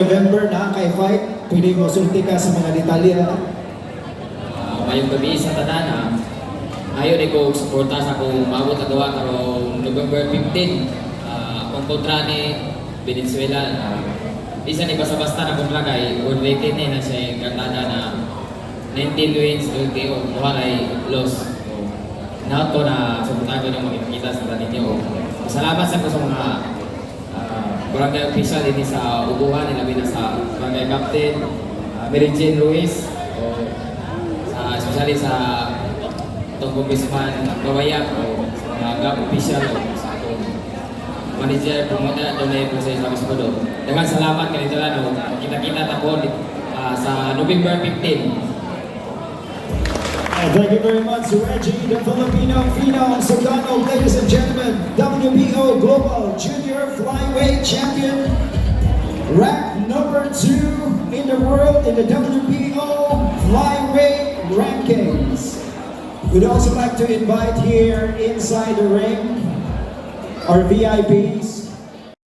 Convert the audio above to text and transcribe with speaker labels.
Speaker 1: November na kay fight, pwede mo sulti ka sa mga detalye.
Speaker 2: Mayong gabi sa Tadana, ayaw ko suporta sa akong maabot na gawa karong November 15. Akong kontra ni Venezuela. Isa ni basta-basta na kontra kay unrated na siya yung kartada na 19 wins, 20 o kuha kay loss. Naot ko na suportahan ko yung makikita sa ninyo. Salamat sa ko sa mga barangay official din sa ubuhan, labi na sa barangay captain, Mary Jane Ruiz, o especially sa itong congressman Kawayak, o sa mga GAP official, o sa itong manager, promoter, doon na yung proseso sa Biskodo. Daghang salamat kanito lang, kita-kita tapon sa November 15.
Speaker 1: Thank you very much, Reggie, the Filipino Phenom Sogano, ladies and gentlemen, WBO Global Junior Flyweight Champion, ranked number 2 in the world in the WBO Flyweight Rankings. We'd also like to invite here inside the ring our VIPs.